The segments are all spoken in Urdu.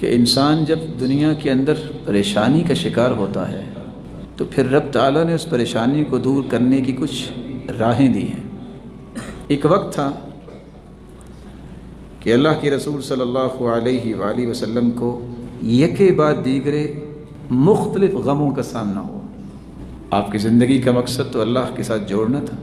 کہ انسان جب دنیا کے اندر پریشانی کا شکار ہوتا ہے تو پھر رب تعالیٰ نے اس پریشانی کو دور کرنے کی کچھ راہیں دی ہیں۔ ایک وقت تھا کہ اللہ کے رسول صلی اللہ علیہ وآلہ وسلم کو یکے بعد دیگرے مختلف غموں کا سامنا ہوا۔ آپ کی زندگی کا مقصد تو اللہ کے ساتھ جوڑنا تھا۔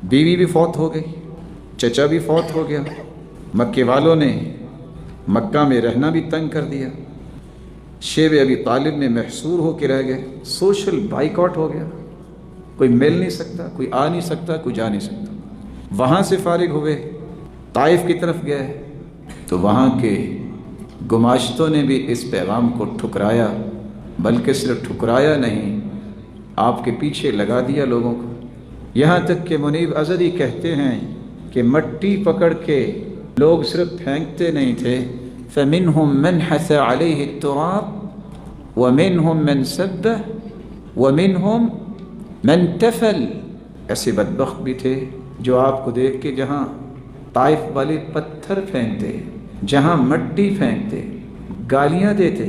بیوی بھی فوت ہو گئی، چچا بھی فوت ہو گیا، مکے والوں نے مکہ میں رہنا بھی تنگ کر دیا، شیب ابی طالب میں محصور ہو کے رہ گئے، سوشل بائیکاٹ ہو گیا، کوئی مل نہیں سکتا، کوئی آ نہیں سکتا، کوئی جا نہیں سکتا۔ وہاں سے فارغ ہوئے، طائف کی طرف گئے تو وہاں کے گماشتوں نے بھی اس پیغام کو ٹھکرایا، بلکہ صرف ٹھکرایا نہیں، آپ کے پیچھے لگا دیا لوگوں کو، یہاں تک کہ منیب ازدی کہتے ہیں کہ مٹی پکڑ کے لوگ صرف پھینکتے نہیں تھے، فَمِنْهُمْ مَنْ حَثَ عَلَيْهِ التُّرَابِ وَمِنْهُمْ مَنْ سَبَّهُ وَمِنْهُمْ مَنْ تَفَلَ۔ ایسے بدبخت بھی تھے جو آپ کو دیکھ کے جہاں طائف والے پتھر پھینکتے، جہاں مٹی پھینکتے، گالیاں دیتے،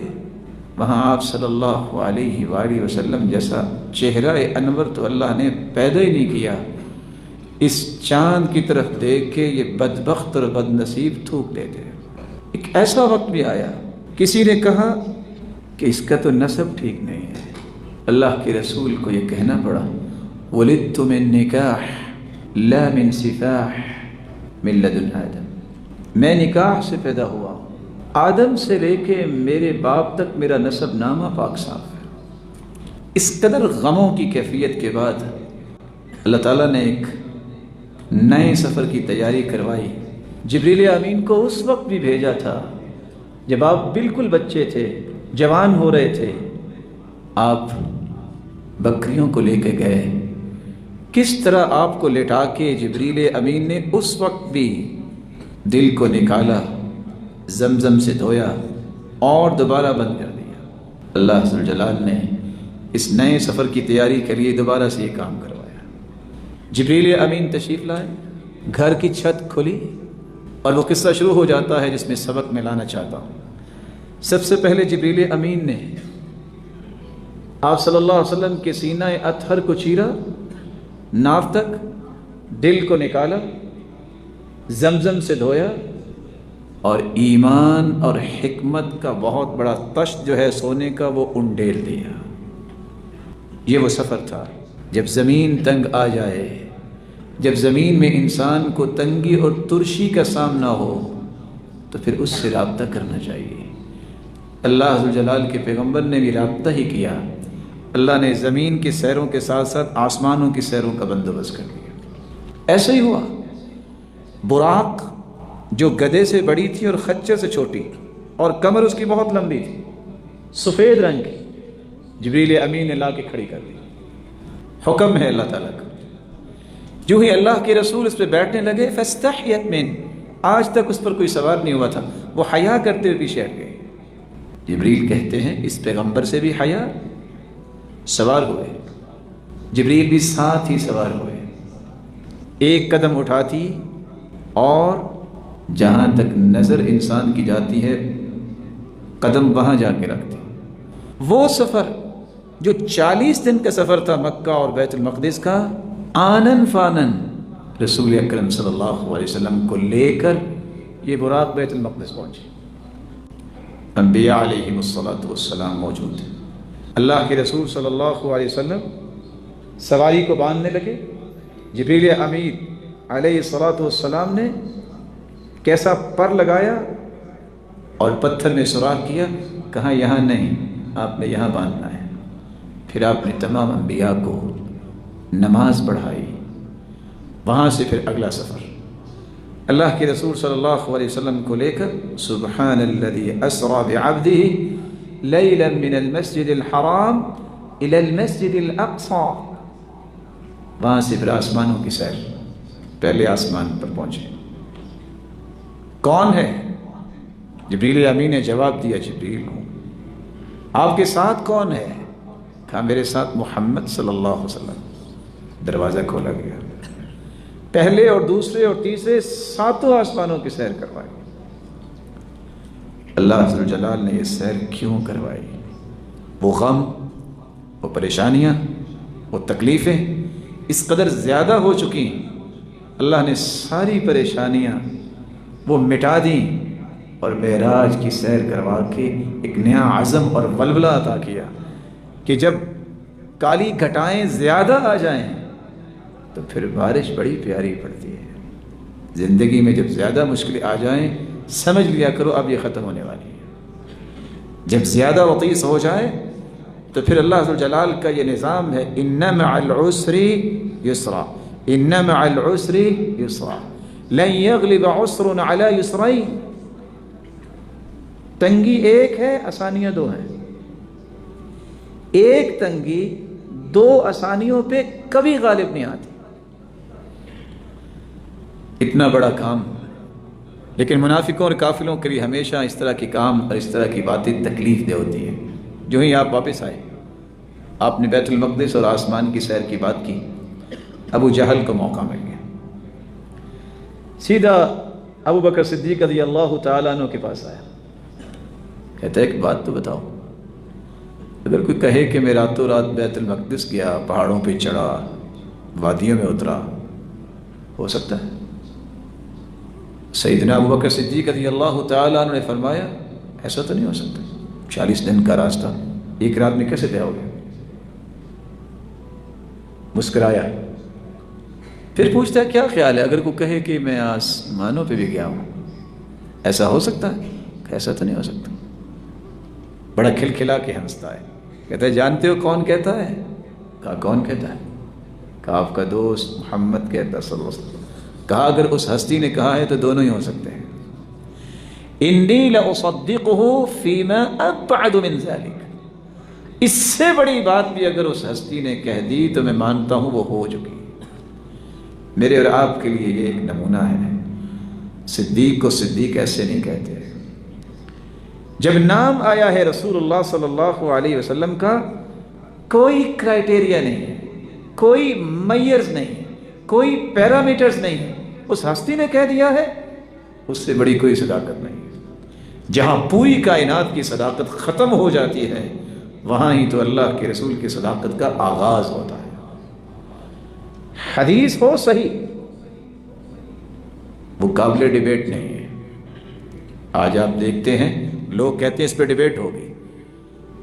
وہاں آپ صلی اللہ علیہ وآلہ وسلم جیسا چہرہ انور تو اللہ نے پیدا ہی نہیں کیا۔ اس چاند کی طرف دیکھ کے یہ بدبخت اور بد نصیب تھوک دیتے۔ ایک ایسا وقت بھی آیا، کسی نے کہا کہ اس کا تو نسب ٹھیک نہیں ہے، اللہ کے رسول کو یہ کہنا پڑا، وَلِدْتُ مِن نِكَاحٍ لَا مِن سِفَاحٍ مِن لَدُنْ آدم، میں نکاح سے پیدا ہوا ہوں، آدم سے لے کے میرے باپ تک میرا نسب نامہ پاک صاف ہے۔ اس قدر غموں کی کیفیت کے بعد اللہ تعالیٰ نے ایک نئے سفر کی تیاری کروائی۔ جبریل امین کو اس وقت بھی بھیجا تھا جب آپ بالکل بچے تھے، جوان ہو رہے تھے، آپ بکریوں کو لے کے گئے، کس طرح آپ کو لٹا کے جبریل امین نے اس وقت بھی دل کو نکالا، زمزم سے دھویا اور دوبارہ بند کر دیا۔ اللہ ذوالجلال نے اس نئے سفر کی تیاری کے لیے دوبارہ سے یہ کام کروایا۔ جبریل امین تشریف لائے، گھر کی چھت کھلی اور وہ قصہ شروع ہو جاتا ہے جس میں سبق میں لانا چاہتا ہوں۔ سب سے پہلے جبریل امین نے آپ صلی اللہ علیہ وسلم کے سینہ اطہر کو چیرا، ناف تک، دل کو نکالا، زمزم سے دھویا اور ایمان اور حکمت کا بہت بڑا تشت جو ہے سونے کا وہ انڈیل دیا۔ یہ وہ سفر تھا جب زمین تنگ آ جائے، جب زمین میں انسان کو تنگی اور ترشی کا سامنا ہو تو پھر اس سے رابطہ کرنا چاہیے۔ اللہ ذوالجلال کے پیغمبر نے بھی رابطہ ہی کیا۔ اللہ نے زمین کی سیروں کے ساتھ ساتھ آسمانوں کی سیروں کا بندوبست کر دیا۔ ایسا ہی ہوا، براق جو گدھے سے بڑی تھی اور خچر سے چھوٹی اور کمر اس کی بہت لمبی تھی، سفید رنگ کی، جبریل امین نے لا کے کھڑی کر دی۔ حکم ہے اللہ تعالیٰ کا۔ جو ہی اللہ کے رسول اس پہ بیٹھنے لگے، فاستحیت من، آج تک اس پر کوئی سوار نہیں ہوا تھا، وہ حیا کرتے ہوئے پیچھے ہٹ گئے۔ جبریل کہتے ہیں اس پیغمبر سے بھی حیا، سوار ہوئے، جبریل بھی ساتھ ہی سوار ہوئے، ایک قدم اٹھاتی اور جہاں تک نظر انسان کی جاتی ہے قدم وہاں جا کے رکھتی۔ وہ سفر جو 40 دن کا سفر تھا مکہ اور بیت المقدس کا، آنن فانن رسول اکرم صلی اللہ علیہ وسلم کو لے کر یہ براق بیت المقدس پہنچے۔ انبیاء علیہم السلام موجود تھے۔ اللہ کے رسول صلی اللہ علیہ وسلم سواری کو باندھنے لگے۔ جبریل امین علیہ السلام نے کیسا پر لگایا اور پتھر میں سوراخ کیا، کہا یہاں نہیں، آپ نے یہاں باندھنا ہے۔ پھر آپ نے تمام انبیاء کو نماز پڑھائی۔ وہاں سے پھر اگلا سفر اللہ کے رسول صلی اللہ علیہ وسلم کو لے کر، سبحان الذی اسری بعبدہ لیلا من المسجد الحرام الی المسجد الاقصی۔ وہاں سے پھر آسمانوں کی سیر، پہلے آسمان پر پہنچے۔ کون ہے؟ جبریل امین نے جواب دیا، جبریل ہوں۔ آپ کے ساتھ کون ہے؟ کہا میرے ساتھ محمد صلی اللہ علیہ وسلم۔ دروازہ کھولا گیا، پہلے اور دوسرے اور تیسرے 7 آسمانوں کی سیر کروائے۔ اللہ عز و جلال نے یہ سیر کیوں کروائی؟ وہ غم، وہ پریشانیاں، وہ تکلیفیں اس قدر زیادہ ہو چکی، اللہ نے ساری پریشانیاں وہ مٹا دیں اور معراج کی سیر کروا کے ایک نیا عزم اور ولولہ عطا کیا کہ جب کالی گھٹائیں زیادہ آ جائیں تو پھر بارش بڑی پیاری پڑتی ہے۔ زندگی میں جب زیادہ مشکلیں آ جائیں سمجھ لیا کرو اب یہ ختم ہونے والی ہے۔ جب زیادہ وطیس ہو جائے تو پھر اللہ عز و جلال کا یہ نظام ہے، ان مع العسر یسرا، ان مع العسر یسرا، لن یغلب عسر علی یسرین۔ تنگی ایک ہے، آسانیاں دو ہیں۔ ایک تنگی دو آسانیوں پہ کبھی غالب نہیں آتی۔ اتنا بڑا کام، لیکن منافقوں اور کافروں کے لیے ہمیشہ اس طرح کے کام اور اس طرح کی باتیں تکلیف دہ ہوتی ہیں۔ جو ہی آپ واپس آئے، آپ نے بیت المقدس اور آسمان کی سیر کی بات کی، ابو جہل کو موقع مل گیا، سیدھا ابو بکر صدیق رضی اللہ تعالیٰ عنہ کے پاس آیا، کہتا ہے ایک بات تو بتاؤ، اگر کوئی کہے کہ میں راتوں رات بیت المقدس گیا، پہاڑوں پہ چڑھا، وادیوں میں اترا، ہو سکتا ہے؟ سیدنا ابو بکر صدیق رضی اللہ تعالیٰ عنہ نے فرمایا ایسا تو نہیں ہو سکتا، 40 دن کا راستہ ایک رات میں کیسے طے ہو گیا؟ مسکرایا، پھر پوچھتا ہے کیا خیال ہے اگر کوئی کہے کہ میں آسمانوں پہ بھی گیا ہوں، ایسا ہو سکتا ہے؟ ایسا تو نہیں ہو سکتا۔ بڑا کھلکھلا کے ہنستا ہے، کہتا ہے جانتے ہو کون کہتا ہے؟ کہا کون کہتا ہے؟ کہا آپ کا دوست محمد کہتا صلی اللہ علیہ وسلم۔ کہا اگر اس ہستی نے کہا ہے تو دونوں ہی ہو سکتے ہیں۔ انی لاصدقہ فیما ابعد من ذلک، اس سے بڑی بات بھی اگر اس ہستی نے کہہ دی تو میں مانتا ہوں وہ ہو چکی۔ میرے اور آپ کے لیے یہ ایک نمونہ ہے، صدیق کو صدیق ایسے نہیں کہتے۔ جب نام آیا ہے رسول اللہ صلی اللہ علیہ وسلم کا، کوئی کرائٹیریا نہیں ہے، کوئی میئرز نہیں، کوئی پیرامیٹرز نہیں ہے، اس ہستی نے کہہ دیا ہے، اس سے بڑی کوئی صداقت نہیں ہے۔ جہاں پوری کائنات کی صداقت ختم ہو جاتی ہے وہاں ہی تو اللہ کے رسول کی صداقت کا آغاز ہوتا ہے۔ حدیث ہو صحیح، وہ قابل ڈیبیٹ نہیں ہے۔ آج آپ دیکھتے ہیں لوگ کہتے ہیں اس پہ ڈیبیٹ ہوگی،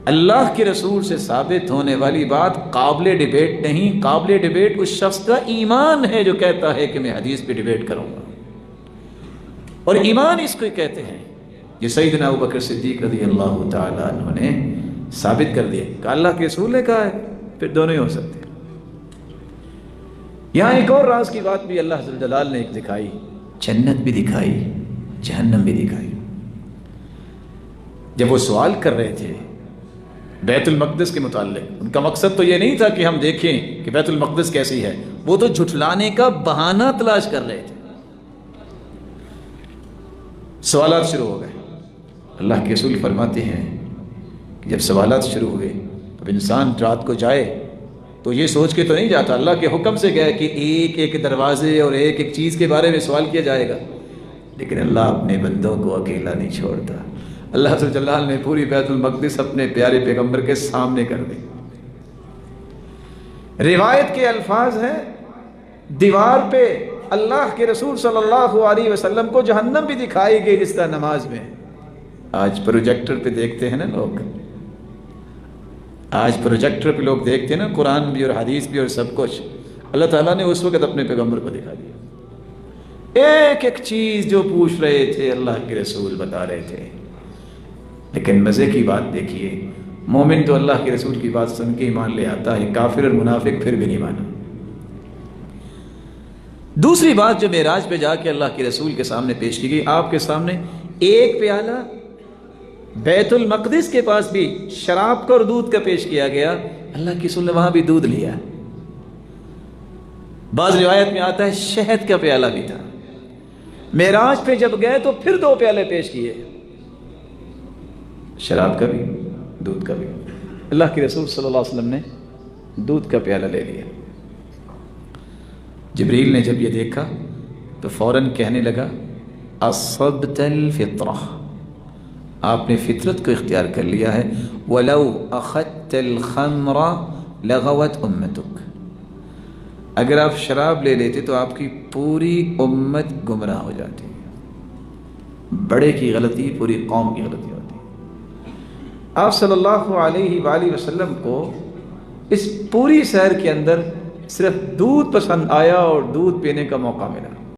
اللہ کے رسول سے ثابت ہونے والی بات قابل ڈیبیٹ نہیں، قابل ڈیبیٹ اس شخص کا ایمان ہے جو کہتا ہے کہ میں حدیث پہ ڈیبیٹ کروں گا، اور ایمان اس کو کہتے ہیں۔ یہ سیدنا ابو بکر صدیق رضی اللہ تعالیٰ عنہ نے ثابت کر دیا کہ اللہ کے رسول نے کہا ہے، پھر دونوں ہی ہو سکتے ہیں۔ یہاں ایک اور راز کی بات بھی اللہ جل جلال نے ایک دکھائی، جنت بھی دکھائی، جہنم بھی دکھائی۔ جب وہ سوال کر رہے تھے بیت المقدس کے متعلق، ان کا مقصد تو یہ نہیں تھا کہ ہم دیکھیں کہ بیت المقدس کیسی ہے، وہ تو جھٹلانے کا بہانہ تلاش کر رہے تھے۔ سوالات شروع ہو گئے، اللہ کے رسول فرماتے ہیں کہ جب سوالات شروع ہوئے تو انسان رات کو جائے تو یہ سوچ کے تو نہیں جاتا، اللہ کے حکم سے گئے کہ ایک ایک دروازے اور ایک ایک چیز کے بارے میں سوال کیا جائے گا، لیکن اللہ اپنے بندوں کو اکیلا نہیں چھوڑتا۔ اللہ عز و جلال نے پوری بیت المقدس اپنے پیارے پیغمبر کے سامنے کر دی۔ روایت کے الفاظ ہیں، دیوار پہ اللہ کے رسول صلی اللہ علیہ وسلم کو جہنم بھی دکھائی گئی جس طرح نماز میں۔ آج پروجیکٹر پہ دیکھتے ہیں نا لوگ، آج پروجیکٹر پہ لوگ دیکھتے ہیں نا قرآن بھی اور حدیث بھی اور سب کچھ، اللہ تعالیٰ نے اس وقت اپنے پیغمبر کو دکھا دیا۔ ایک ایک چیز جو پوچھ رہے تھے اللہ کے رسول بتا رہے تھے۔ لیکن مزے کی بات دیکھیے، مومن تو اللہ کے رسول کی بات سن کے ایمان لے آتا ہے، کافر اور منافق پھر بھی نہیں مانا۔ دوسری بات جو معراج پہ جا کے اللہ کے رسول کے سامنے پیش کی گئی، آپ کے سامنے ایک پیالہ بیت المقدس کے پاس بھی شراب کا اور دودھ کا پیش کیا گیا، اللہ کے رسول نے وہاں بھی دودھ لیا۔ بعض روایت میں آتا ہے شہد کا پیالہ بھی تھا۔ معراج پہ جب گئے تو پھر 2 پیالے پیش کیے، شراب کا بھی دودھ کا بھی۔ اللہ کے رسول صلی اللہ علیہ وسلم نے دودھ کا پیالہ لے لیا۔ جبریل نے جب یہ دیکھا تو فوراً کہنے لگا اصبت الفطرہ، آپ نے فطرت کو اختیار کر لیا ہے. وَلَوْ أَخَذْتَ الْخَمْرَ لَغَوَتْ أُمَّتُكَ. اگر آپ شراب لے لیتے تو آپ کی پوری امت گمراہ ہو جاتی. بڑے کی غلطی پوری قوم کی غلطی ہوتی. آپ صلی اللہ علیہ وآلہ وسلم کو اس پوری سیر کے اندر صرف دودھ پسند آیا اور دودھ پینے کا موقع ملا.